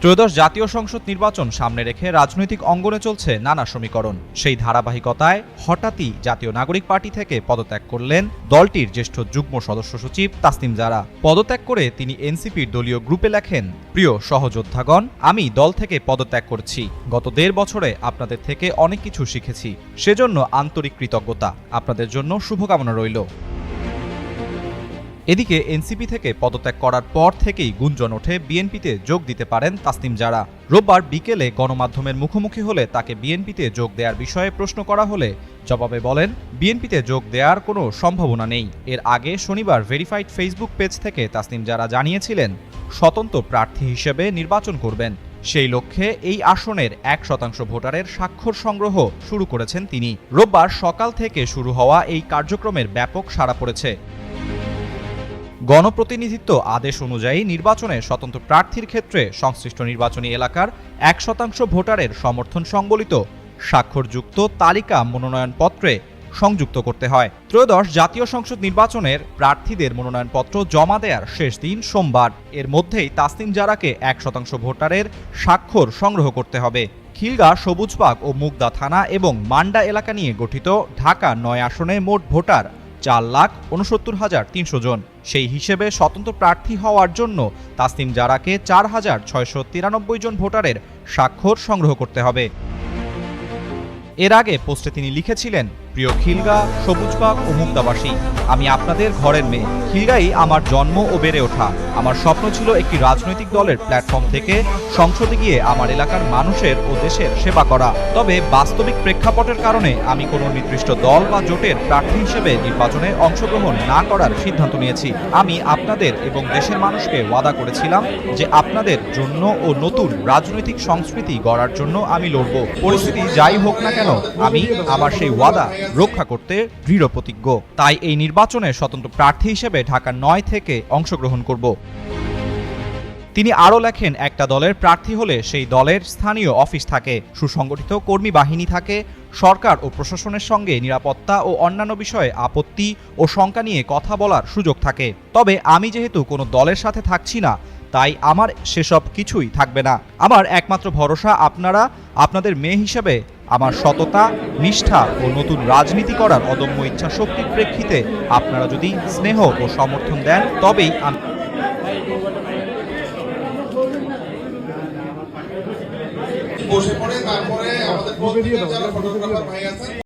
ত্রয়োদশ জাতীয় সংসদ নির্বাচন সামনে রেখে রাজনৈতিক অঙ্গনে চলছে নানা সমীকরণ। সেই ধারাবাহিকতায় হঠাৎই জাতীয় নাগরিক পার্টি থেকে পদত্যাগ করলেন দলটির জ্যেষ্ঠ যুগ্ম সদস্য সচিব তাসনিম জারা। পদত্যাগ করে তিনি এনসিপির দলীয় গ্রুপে লেখেন, প্রিয় সহযোদ্ধাগণ, আমি দল থেকে পদত্যাগ করছি। গত ১.৫ বছরে আপনাদের থেকে অনেক কিছু শিখেছি, সেজন্য আন্তরিক কৃতজ্ঞতা। আপনাদের জন্য শুভকামনা রইল। এদিকে এনসিপি থেকে পদত্যাগ করার পর থেকেই গুঞ্জন ওঠে বিএনপিতে যোগ দিতে পারেন তাসনিম জারা। রোববার বিকেলে গণমাধ্যমের মুখোমুখি হলে তাকে বিএনপিতে যোগ দেওয়ার বিষয়ে প্রশ্ন করা হলে জবাবে বলেন, বিএনপিতে যোগ দেওয়ার কোনো সম্ভাবনা নেই। এর আগে শনিবার ভেরিফাইড ফেসবুক পেজ থেকে তাসনিম জারা জানিয়েছিলেন স্বতন্ত্র প্রার্থী হিসেবে নির্বাচন করবেন। সেই লক্ষ্যে এই আসনের ১% ভোটারের স্বাক্ষর সংগ্রহ শুরু করেছেন তিনি। রোববার সকাল থেকে শুরু হওয়া এই কার্যক্রমের ব্যাপক সাড়া পড়েছে। গণপ্রতিনিধিত্ব আদেশ অনুযায়ী নির্বাচনে স্বতন্ত্র প্রার্থীর ক্ষেত্রে সংশ্লিষ্ট নির্বাচনী এলাকার ১% ভোটারের সমর্থন সংবলিত স্বাক্ষরযুক্ত তালিকা মনোনয়নপত্রে সংযুক্ত করতে হয়। ত্রয়োদশ জাতীয় সংসদ নির্বাচনের প্রার্থীদের মনোনয়নপত্র জমা দেওয়ার শেষ দিন সোমবার। এর মধ্যেই তাসনিম জারাকে ১% ভোটারের স্বাক্ষর সংগ্রহ করতে হবে। খিলগাঁও, সবুজবাগ ও মুগদা থানা এবং মান্ডা এলাকা নিয়ে গঠিত ঢাকা ৯ আসনে মোট ভোটার ৪,৬৯,৩০০ জন। সেই হিসেবে স্বতন্ত্র প্রার্থী হওয়ার জন্য তাসনিম জারাকে ৪,৬৯৩ জন ভোটারের স্বাক্ষর সংগ্রহ করতে হবে। এর আগে পোস্টে তিনি লিখেছিলেন, প্রিয় খিলগাঁও, সবুজবাগ ও মুগদাবাসী, আমি আপনাদের ঘরের মেয়ে। খিলগাঁই আমার জন্ম ও বেড়ে ওঠা। আমার স্বপ্ন ছিল একটি রাজনৈতিক দলের প্ল্যাটফর্ম থেকে সংসদে গিয়ে আমার এলাকার মানুষের ও দেশের সেবা করা। তবে বাস্তবিক প্রেক্ষাপটের কারণে আমি কোনো নির্দিষ্ট দল বা জোটের প্রার্থী হিসেবে নির্বাচনে অংশগ্রহণ না করার সিদ্ধান্ত নিয়েছি। আমি আপনাদের এবং দেশের মানুষকে ওয়াদা করেছিলাম যে আপনাদের জন্য ও নতুন রাজনৈতিক সংস্কৃতি গড়ার জন্য আমি লড়ব। পরিস্থিতি যাই হোক না কেন, আমি আমার সেই ওয়াদা রক্ষা করতে দৃঢ় প্রতিজ্ঞ। তাই এই নির্বাচনে স্বতন্ত্র প্রার্থী হিসেবে ঢাকা ৯ থেকে অংশগ্রহণ করব। তিনি আরও লেখেন, একটা দলের প্রার্থী হলে সেই দলের স্থানীয় অফিস থাকে, সুসংগঠিত কর্মী বাহিনী থাকে, সরকার ও প্রশাসনের সঙ্গে নিরাপত্তা ও অন্যান্য বিষয়ে আপত্তি ও শঙ্কা নিয়ে কথা বলার সুযোগ থাকে। তবে আমি যেহেতু কোনো দলের সাথে থাকছি না, তাই আমার সেসব কিছুই থাকবে না। আমার একমাত্র ভরসা আপনারা, আপনাদের মেয়ে হিসেবে আমার সততা, নিষ্ঠা ও নতুন রাজনীতি করার অদম্য ইচ্ছা শক্তির প্রেক্ষিতে আপনারা যদি স্নেহ ও সমর্থন দেন, তবেই আমি বসে পড়ে তারপরে আমাদের